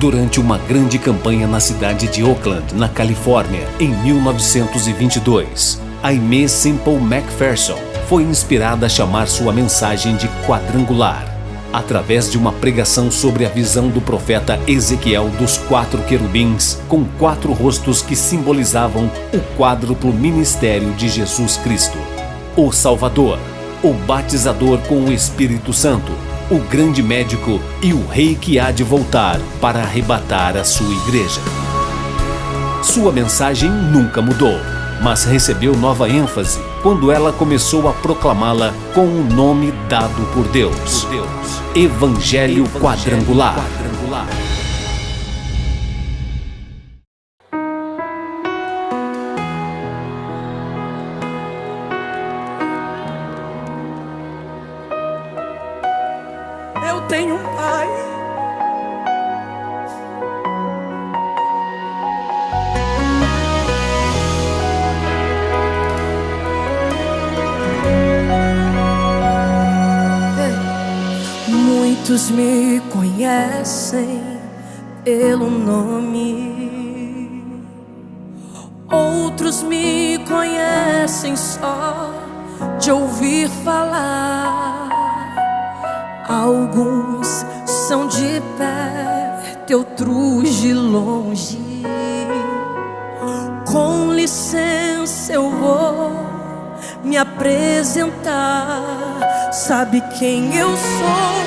durante uma grande campanha na cidade de Oakland, na Califórnia, em 1922. Aimee Semple McPherson foi inspirada a chamar sua mensagem de quadrangular, através de uma pregação sobre a visão do profeta Ezequiel dos 4 querubins, com 4 rostos que simbolizavam o quádruplo ministério de Jesus Cristo: o Salvador, o Batizador com o Espírito Santo, o grande médico e o rei que há de voltar para arrebatar a sua igreja. Sua mensagem nunca mudou, mas recebeu nova ênfase quando ela começou a proclamá-la com o nome dado por Deus: Evangelho Quadrangular. Eu tenho um pai muitos me conhecem pelo nome, outros me conhecem só de ouvir falar. Alguns são de perto, outros de longe. Com licença eu vou me apresentar. Sabe quem eu sou?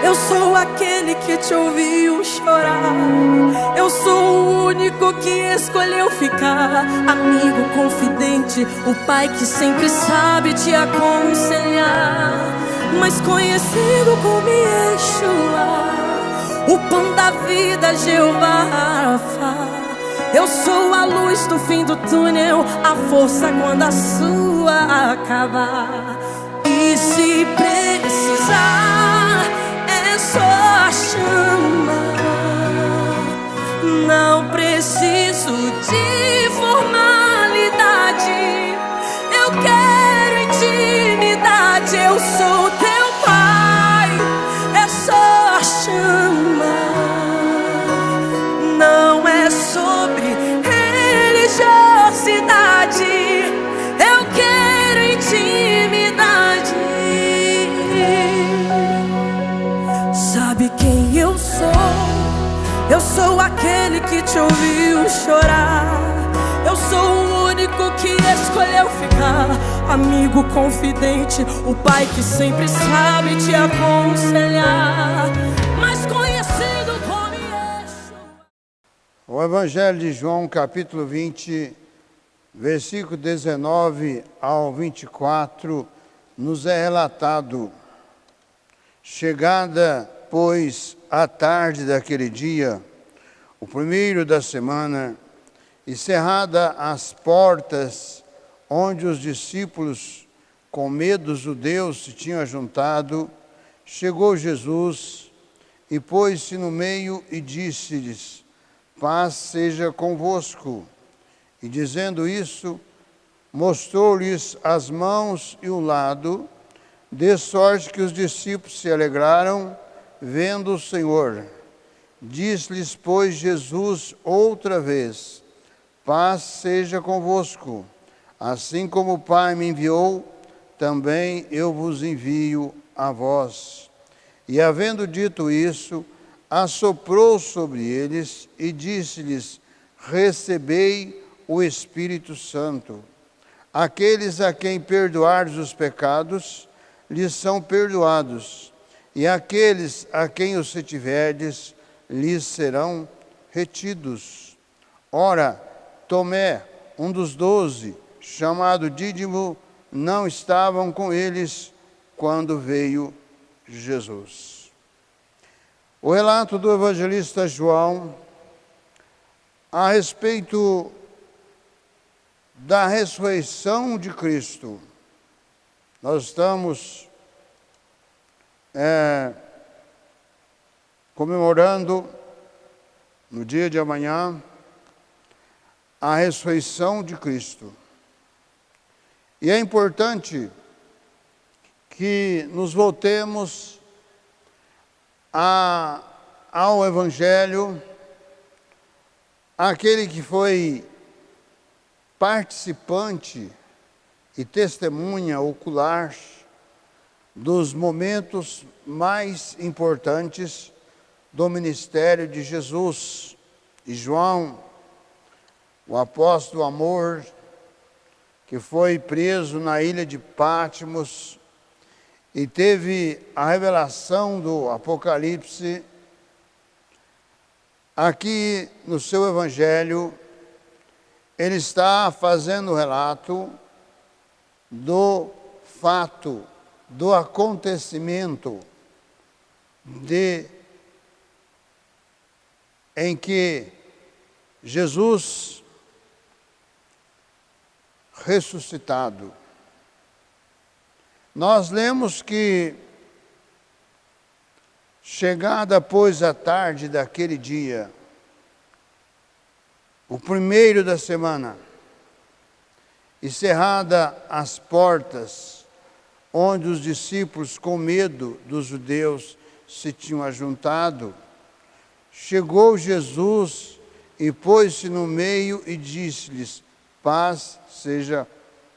Eu sou aquele que te ouviu chorar. Eu sou o único que escolheu ficar. Amigo confidente, o pai que sempre sabe te aconselhar. Mais conhecido como Yeshua, o pão da vida, Jeová Rafa. Eu sou a luz do fim do túnel, a força quando a sua acabar. E se precisar, é só chamar. Não preciso de formalidade, eu quero intimidade. Eu sou teu pai, é só chamar. Não é sobre religiosidade, eu quero intimidade. Sabe quem eu sou? Eu sou aquele que te ouviu chorar. Eu sou o único que escolheu ficar. Amigo confidente, o pai que sempre sabe te aconselhar. Mais conhecido como Yeshua. O Evangelho de João, capítulo 20, versículo 19 ao 24, nos é relatado: chegada, pois, a tarde daquele dia, o primeiro da semana, e cerrada as portas onde os discípulos, com medo dos judeus, se tinham ajuntado, chegou Jesus e pôs-se no meio e disse-lhes: paz seja convosco. E dizendo isso, mostrou-lhes as mãos e o lado, de sorte que os discípulos se alegraram, vendo o Senhor. Disse-lhes, pois, Jesus outra vez: paz seja convosco. Assim como o Pai me enviou, também eu vos envio a vós. E havendo dito isso, assoprou sobre eles e disse-lhes: recebei o Espírito Santo. Aqueles a quem perdoardes os pecados, lhes são perdoados, e aqueles a quem os retiverdes, lhes serão retidos. Ora, Tomé, um dos 12, chamado Dídimo, não estavam com eles quando veio Jesus. O relato do evangelista João a respeito da ressurreição de Cristo. Nós estamos comemorando no dia de amanhã a ressurreição de Cristo. E é importante que nos voltemos a ao Evangelho aquele que foi participante e testemunha ocular dos momentos mais importantes do ministério de Jesus. E João, o apóstolo amor, que foi preso na ilha de Patmos e teve a revelação do Apocalipse, aqui no seu Evangelho, ele está fazendo o relato do fato, do acontecimento em que Jesus ressuscitado. Nós lemos que, chegada pois a tarde daquele dia, o primeiro da semana, e cerrada as portas, onde os discípulos, com medo dos judeus, se tinham ajuntado, chegou Jesus e pôs-se no meio e disse-lhes: paz seja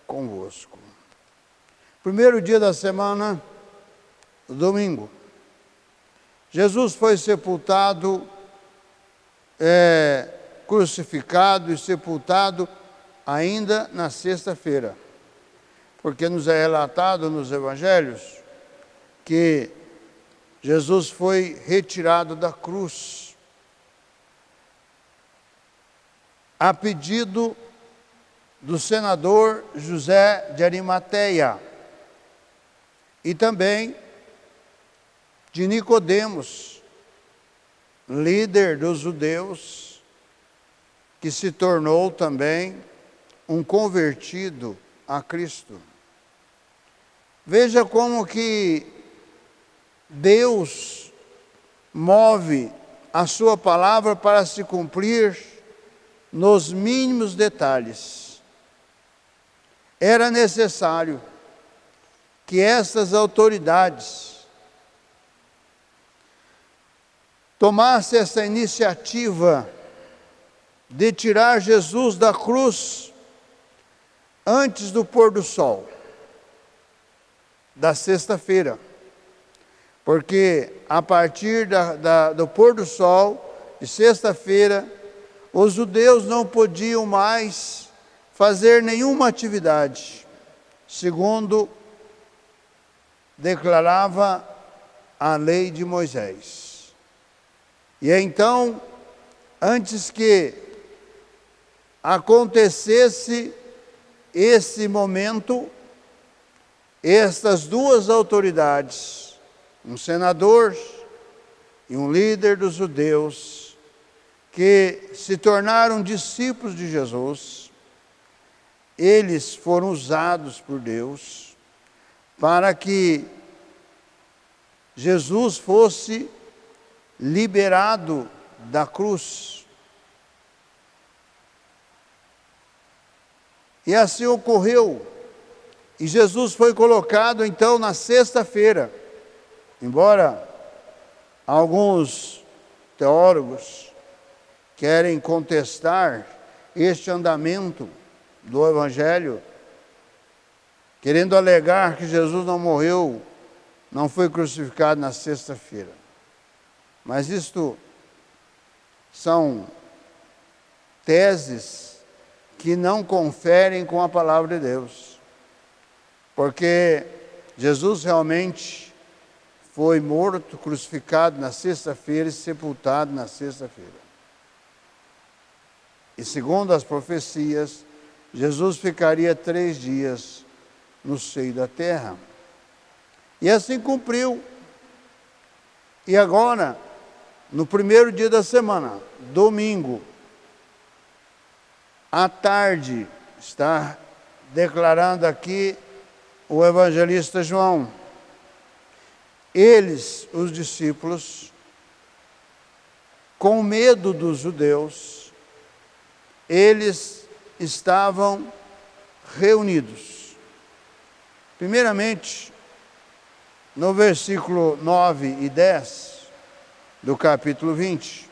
convosco. Primeiro dia da semana, domingo. Jesus foi sepultado, crucificado e sepultado ainda na sexta-feira, porque nos é relatado nos evangelhos que Jesus foi retirado da cruz a pedido do senador José de Arimateia e também de Nicodemos, líder dos judeus, que se tornou também um convertido a Cristo. Veja como que Deus move a sua palavra para se cumprir nos mínimos detalhes. Era necessário que essas autoridades tomassem essa iniciativa de tirar Jesus da cruz antes do pôr do sol da sexta-feira, porque a partir do pôr do sol de sexta-feira, os judeus não podiam mais fazer nenhuma atividade, segundo declarava a lei de Moisés. E então, antes que acontecesse esse momento, estas duas autoridades, um senador e um líder dos judeus, que se tornaram discípulos de Jesus, eles foram usados por Deus para que Jesus fosse liberado da cruz. E assim ocorreu. E Jesus foi colocado então na sexta-feira. Embora alguns teólogos querem contestar este andamento do Evangelho, querendo alegar que Jesus não morreu, não foi crucificado na sexta-feira. Mas isto são teses que não conferem com a palavra de Deus. Porque Jesus realmente foi morto, crucificado na sexta-feira e sepultado na sexta-feira. E segundo as profecias, Jesus ficaria 3 dias no seio da terra. E assim cumpriu. E agora, no primeiro dia da semana, domingo, à tarde, está declarando aqui o evangelista João, eles, os discípulos, com medo dos judeus, eles estavam reunidos. Primeiramente, no versículo 9 e 10, do capítulo 20.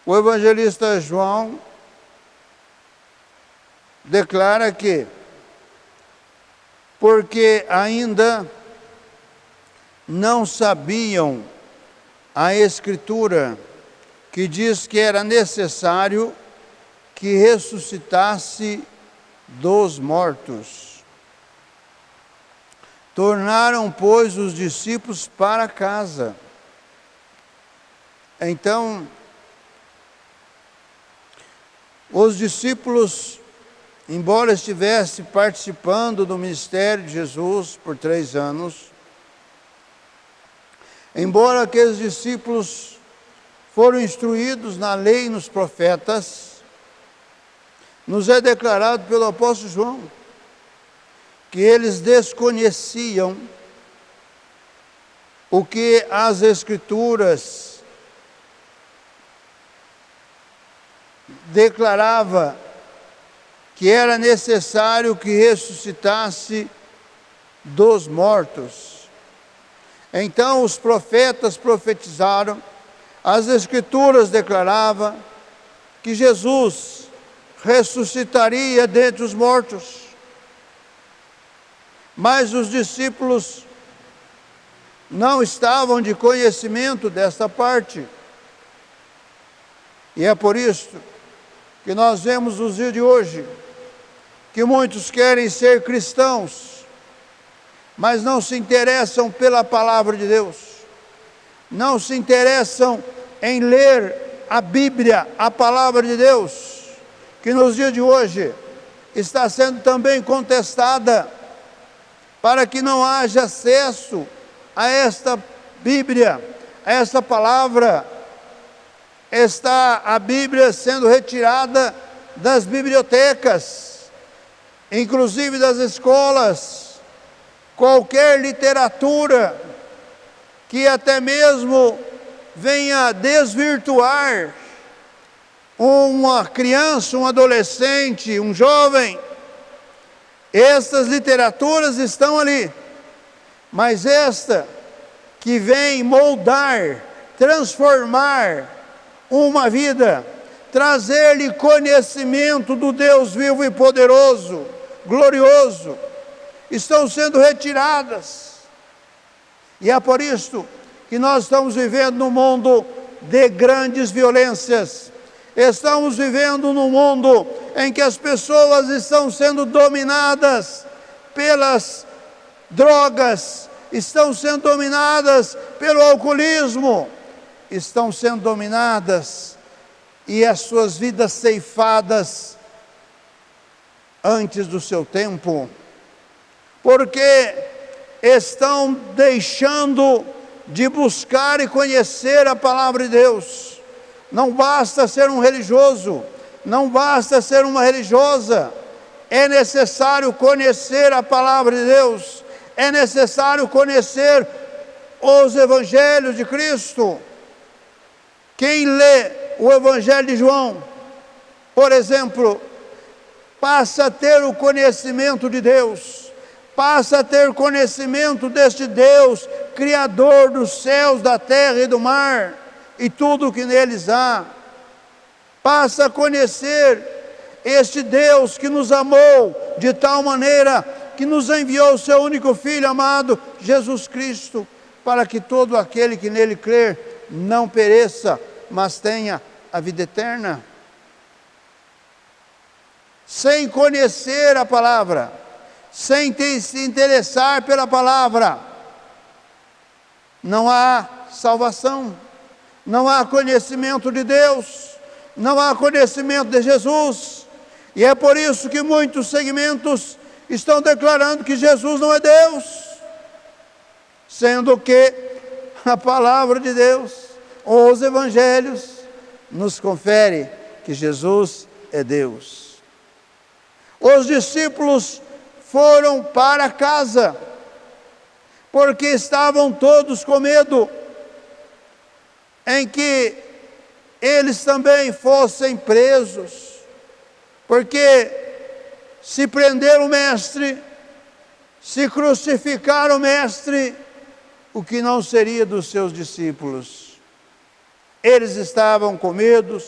O evangelista João declara que, porque ainda não sabiam a Escritura, que diz que era necessário que ressuscitasse dos mortos. Tornaram, pois, os discípulos para casa. Então, os discípulos, embora estivessem participando do ministério de Jesus por 3 anos, embora aqueles discípulos foram instruídos na lei e nos profetas, nos é declarado pelo apóstolo João que eles desconheciam o que as Escrituras declarava que era necessário que ressuscitasse dos mortos. Então os profetas profetizaram, as Escrituras declaravam que Jesus ressuscitaria dentre os mortos. Mas os discípulos não estavam de conhecimento desta parte. E é por isso que nós vemos nos dias de hoje que muitos querem ser cristãos, mas não se interessam pela palavra de Deus, não se interessam em ler a Bíblia, a palavra de Deus, que nos dias de hoje está sendo também contestada, para que não haja acesso a esta Bíblia, a esta palavra. Está a Bíblia sendo retirada das bibliotecas, inclusive das escolas. Qualquer literatura que até mesmo venha desvirtuar uma criança, um adolescente, um jovem, estas literaturas estão ali, mas esta que vem moldar, transformar uma vida, trazer-lhe conhecimento do Deus vivo e poderoso, glorioso, estão sendo retiradas. E é por isso que nós estamos vivendo num mundo de grandes violências. Estamos vivendo num mundo em que as pessoas estão sendo dominadas pelas drogas, estão sendo dominadas pelo alcoolismo, estão sendo dominadas e as suas vidas ceifadas antes do seu tempo, porque estão deixando de buscar e conhecer a palavra de Deus. Não basta ser um religioso, não basta ser uma religiosa, é necessário conhecer a palavra de Deus, é necessário conhecer os evangelhos de Cristo. Quem lê o Evangelho de João, por exemplo, passa a ter o conhecimento de Deus, passa a ter conhecimento deste Deus, Criador dos céus, da terra e do mar, e tudo o que neles há. Passa a conhecer este Deus que nos amou de tal maneira que nos enviou o seu único Filho amado, Jesus Cristo, para que todo aquele que nele crer não pereça, mas tenha a vida eterna. Sem conhecer a palavra, sem se interessar pela palavra, não há salvação, não há conhecimento de Deus, não há conhecimento de Jesus. E é por isso que muitos segmentos estão declarando que Jesus não é Deus, sendo que a palavra de Deus, os evangelhos, nos confere que Jesus é Deus. Os discípulos foram para casa, porque estavam todos com medo, em que eles também fossem presos, porque se prender o mestre, se crucificar o mestre, o que não seria dos seus discípulos? Eles estavam com medo,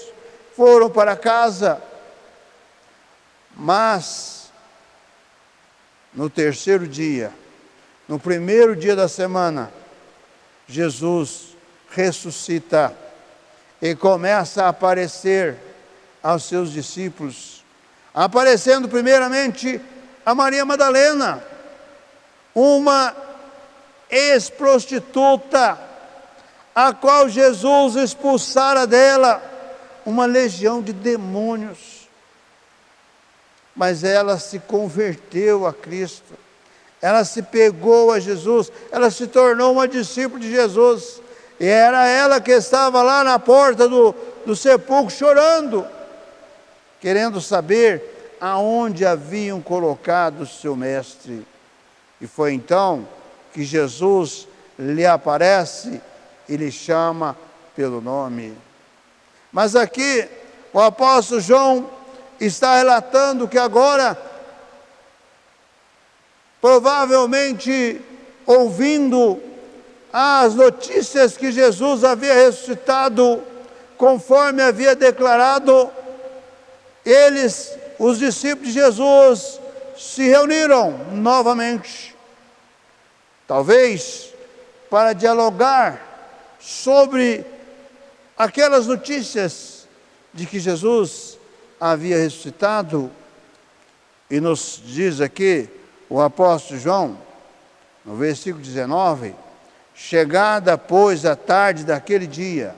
foram para casa, mas no terceiro dia, no primeiro dia da semana, Jesus ressuscita e começa a aparecer aos seus discípulos, aparecendo primeiramente a Maria Madalena, uma ex-prostituta, a qual Jesus expulsara dela uma legião de demônios. Mas ela se converteu a Cristo, ela se pegou a Jesus, ela se tornou uma discípula de Jesus, e era ela que estava lá na porta do sepulcro chorando, querendo saber aonde haviam colocado o seu mestre. E foi então que Jesus lhe aparece e lhe chama pelo nome. Mas aqui o apóstolo João está relatando que agora, provavelmente ouvindo as notícias que Jesus havia ressuscitado, conforme havia declarado, eles, os discípulos de Jesus, se reuniram novamente, talvez para dialogar sobre aquelas notícias de que Jesus havia ressuscitado. E nos diz aqui o apóstolo João, no versículo 19: chegada, pois, a tarde daquele dia,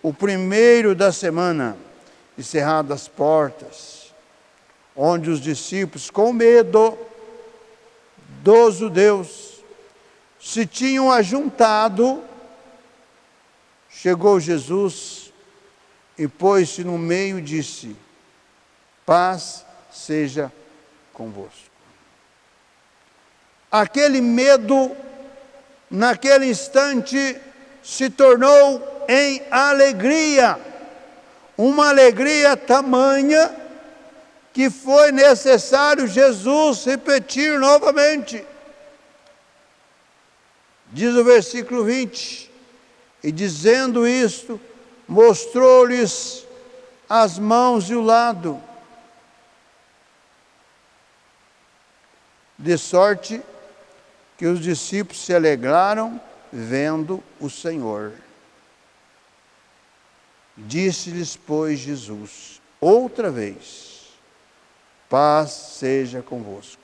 o primeiro da semana, e cerradas as portas, onde os discípulos, com medo dos judeus, se tinham ajuntado, chegou Jesus e pôs-se no meio e disse: paz seja convosco. Aquele medo, naquele instante, se tornou em alegria, uma alegria tamanha que foi necessário Jesus repetir novamente. Diz o versículo 20: e dizendo isto, mostrou-lhes as mãos e o lado, de sorte que os discípulos se alegraram vendo o Senhor. Disse-lhes, pois, Jesus outra vez: paz seja convosco.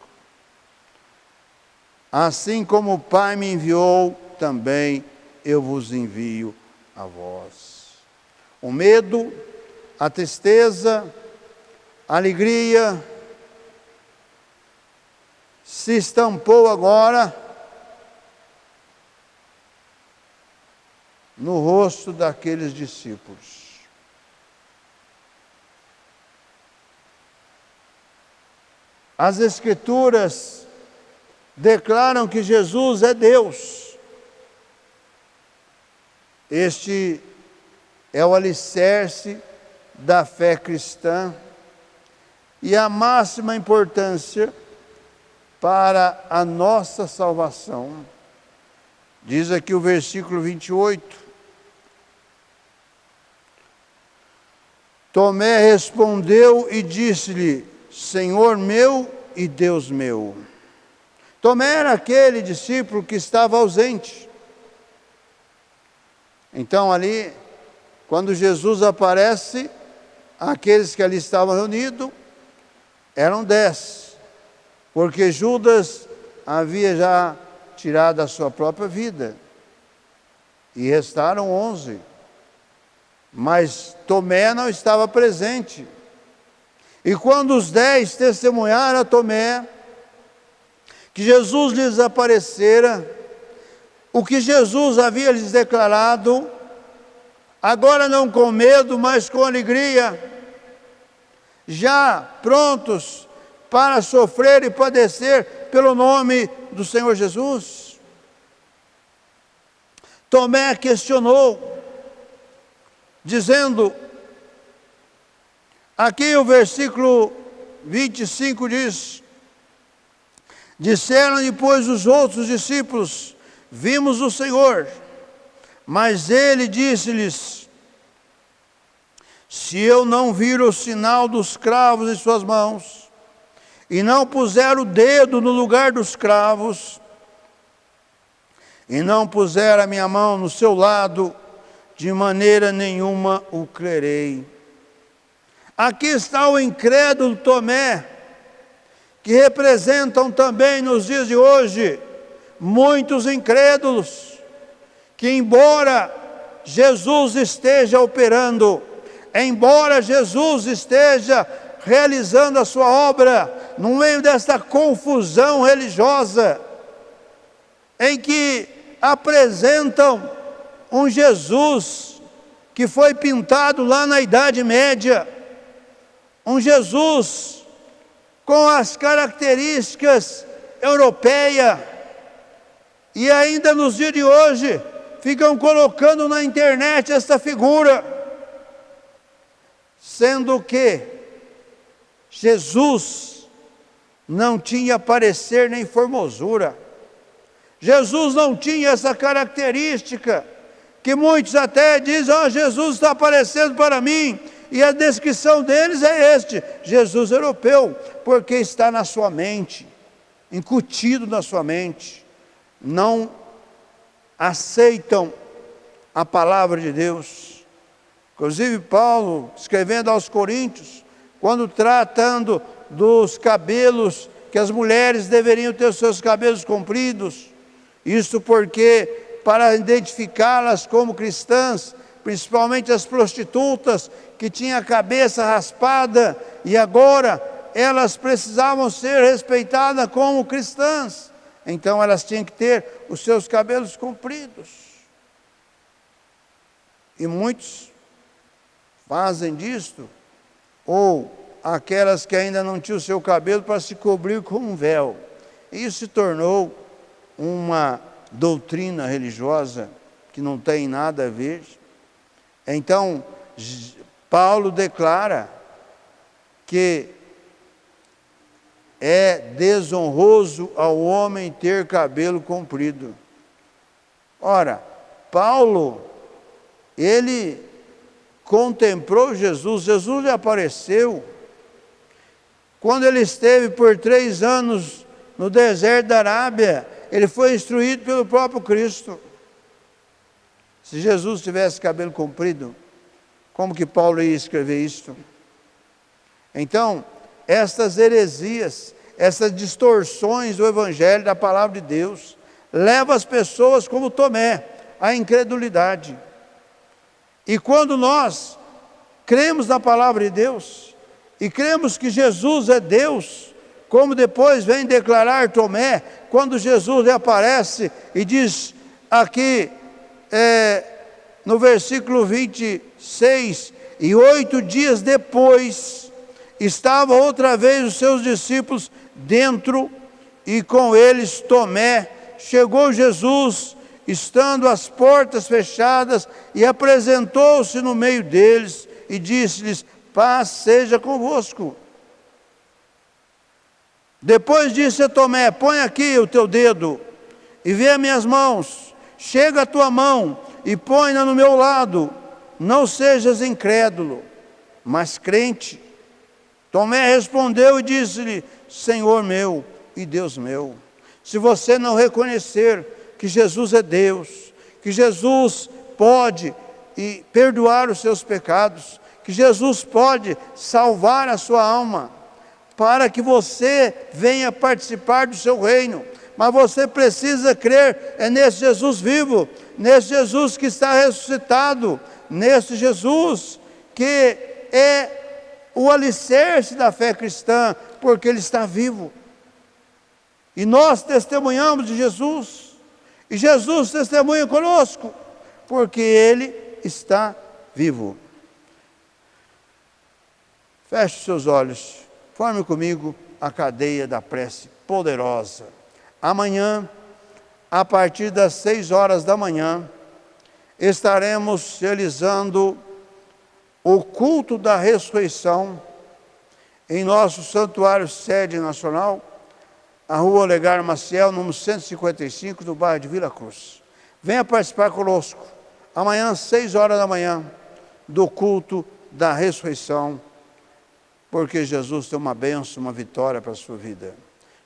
Assim como o Pai me enviou, também eu vos envio a vós. O medo, a tristeza, a alegria se estampou agora no rosto daqueles discípulos. As Escrituras declaram que Jesus é Deus. Este é o alicerce da fé cristã e a máxima importância para a nossa salvação. Diz aqui o versículo 28. Tomé respondeu e disse-lhe: Senhor meu e Deus meu. Tomé era aquele discípulo que estava ausente. Então ali, quando Jesus aparece, aqueles que ali estavam reunidos eram 10, porque Judas havia já tirado a sua própria vida, e restaram 11, mas Tomé não estava presente. E quando os 10 testemunharam a Tomé que Jesus lhes aparecera, o que Jesus havia lhes declarado, agora não com medo, mas com alegria, já prontos para sofrer e padecer pelo nome do Senhor Jesus. Tomé questionou, dizendo, aqui o versículo 25 diz: disseram depois os outros discípulos: vimos o Senhor. Mas ele disse-lhes: se eu não vir o sinal dos cravos em suas mãos, e não puser o dedo no lugar dos cravos, e não puser a minha mão no seu lado, de maneira nenhuma o crerei. Aqui está o incrédulo Tomé, que representam também nos dias de hoje muitos incrédulos, que embora Jesus esteja operando, embora Jesus esteja realizando a sua obra, no meio desta confusão religiosa, em que apresentam um Jesus que foi pintado lá na Idade Média, um Jesus com as características europeias, e ainda nos dias de hoje ficam colocando na internet esta figura, sendo que Jesus não tinha parecer nem formosura. Jesus não tinha essa característica, que muitos até dizem, Jesus está aparecendo para mim, e a descrição deles é este, Jesus europeu, porque está na sua mente, incutido na sua mente, não aceitam a palavra de Deus. Inclusive Paulo, escrevendo aos Coríntios, quando tratando dos cabelos, que as mulheres deveriam ter os seus cabelos compridos, isso porque, para identificá-las como cristãs, principalmente as prostitutas, que tinham a cabeça raspada, e agora elas precisavam ser respeitadas como cristãs, então elas tinham que ter os seus cabelos compridos. E muitos fazem disto, ou aquelas que ainda não tinham o seu cabelo para se cobrir com um véu. Isso se tornou uma doutrina religiosa que não tem nada a ver. Então, Paulo declara que é desonroso ao homem ter cabelo comprido. Ora, Paulo, ele contemplou Jesus, Jesus lhe apareceu, quando ele esteve por 3 anos no deserto da Arábia, ele foi instruído pelo próprio Cristo. Se Jesus tivesse cabelo comprido, como que Paulo ia escrever isto? Então, estas heresias, essas distorções do Evangelho, da palavra de Deus, levam as pessoas como Tomé, à incredulidade. E quando nós cremos na palavra de Deus, e cremos que Jesus é Deus, como depois vem declarar Tomé, quando Jesus lhe aparece e diz aqui, no versículo 26, e 8 dias depois, estavam outra vez os seus discípulos dentro, e com eles Tomé. Chegou Jesus, estando as portas fechadas, e apresentou-se no meio deles, e disse-lhes, paz seja convosco. Depois disse a Tomé, põe aqui o teu dedo, e vê as minhas mãos, chega a tua mão, e põe-na no meu lado, não sejas incrédulo, mas crente. Tomé respondeu e disse-lhe, Senhor meu e Deus meu. Se você não reconhecer que Jesus é Deus, que Jesus pode perdoar os seus pecados, que Jesus pode salvar a sua alma, para que você venha participar do seu reino, mas você precisa crer nesse Jesus vivo, nesse Jesus que está ressuscitado, nesse Jesus que é o alicerce da fé cristã, porque Ele está vivo. E nós testemunhamos de Jesus, e Jesus testemunha conosco, porque Ele está vivo. Feche os seus olhos, forme comigo a cadeia da prece poderosa. Amanhã, a partir das 6 horas da manhã, estaremos realizando o culto da ressurreição em nosso santuário sede nacional, a Rua Olegário Maciel, número 155, do bairro de Vila Cruz. Venha participar conosco, amanhã às 6 horas da manhã, do culto da ressurreição, porque Jesus tem uma bênção, uma vitória para a sua vida.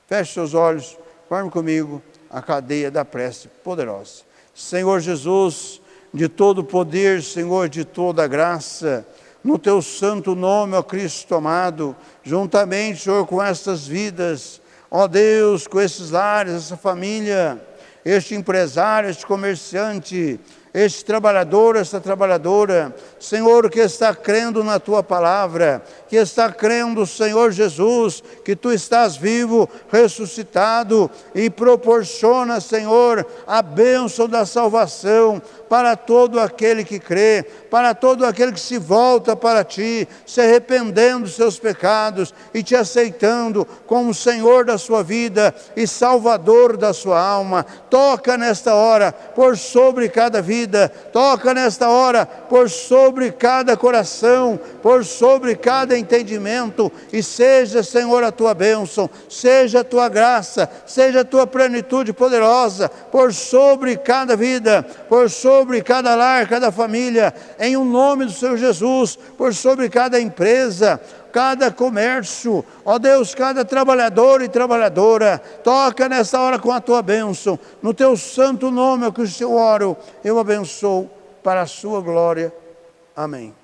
Feche seus olhos, forme comigo a cadeia da prece poderosa. Senhor Jesus, de todo poder, Senhor, de toda graça, no teu santo nome, ó Cristo amado, juntamente, Senhor, com estas vidas, ó Deus, com esses lares, essa família, este empresário, este comerciante, este trabalhador, esta trabalhadora, Senhor, que está crendo na Tua palavra, que está crendo, Senhor Jesus, que Tu estás vivo, ressuscitado, e proporciona, Senhor, a bênção da salvação para todo aquele que crê, para todo aquele que se volta para Ti, se arrependendo dos seus pecados e Te aceitando como Senhor da sua vida e Salvador da sua alma. Toca nesta hora por sobre cada vida, toca nesta hora por sobre cada coração, por sobre cada entendimento, e seja, Senhor, a Tua bênção, seja a Tua graça, seja a Tua plenitude poderosa por sobre cada vida, por sobre cada lar, cada família, em o nome do Senhor Jesus, por sobre cada empresa, cada comércio, ó Deus, cada trabalhador e trabalhadora. Toca nessa hora com a Tua bênção, no Teu santo nome, ó Cristo, eu oro, eu abençoo para a Sua glória. Amém.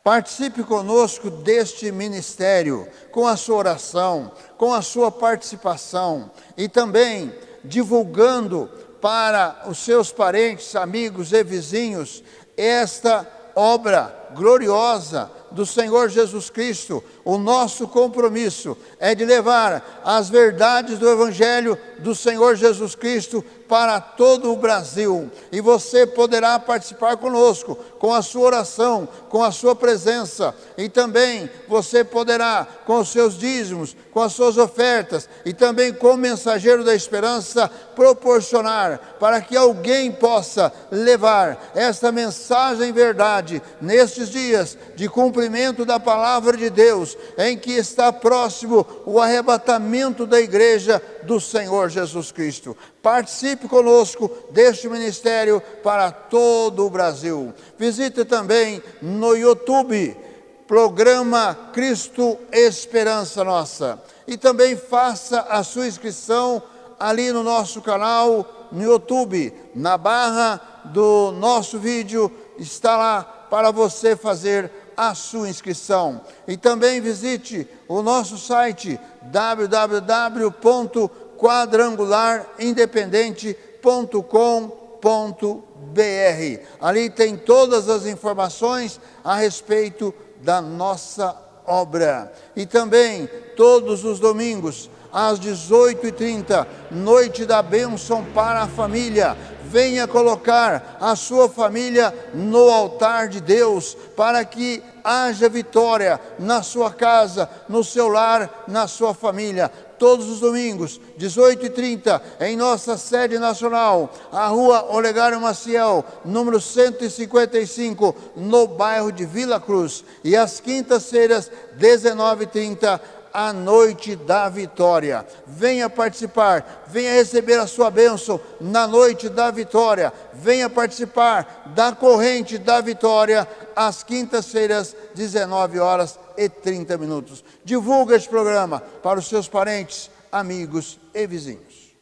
Participe conosco deste ministério, com a sua oração, com a sua participação, e também divulgando para os seus parentes, amigos e vizinhos esta obra gloriosa do Senhor Jesus Cristo. O nosso compromisso é de levar as verdades do Evangelho do Senhor Jesus Cristo para todo o Brasil, e você poderá participar conosco, com a sua oração, com a sua presença, e também você poderá, com os seus dízimos, com as suas ofertas, e também como mensageiro da esperança, proporcionar para que alguém possa levar esta mensagem verdade, nestes dias de cumprimento da palavra de Deus, em que está próximo o arrebatamento da igreja do Senhor Jesus Cristo. Participe conosco deste ministério para todo o Brasil. Visite também no YouTube, programa Cristo Esperança Nossa. E também faça a sua inscrição ali no nosso canal no YouTube. Na barra do nosso vídeo está lá para você fazer a sua inscrição. E também visite o nosso site www.quadrangularirindependente.com.br. Ali tem todas as informações a respeito da nossa obra. E também todos os domingos às 18h30, noite da bênção para a família. Venha colocar a sua família no altar de Deus, para que haja vitória na sua casa, no seu lar, na sua família. Todos os domingos, 18h30, em nossa sede nacional, a rua Olegário Maciel, número 155, no bairro de Vila Cruz. E às quintas-feiras, 19h30, a noite da vitória. Venha participar, venha receber a sua bênção na noite da vitória. Venha participar da corrente da vitória às quintas-feiras, 19h30. Divulga este programa para os seus parentes, amigos e vizinhos.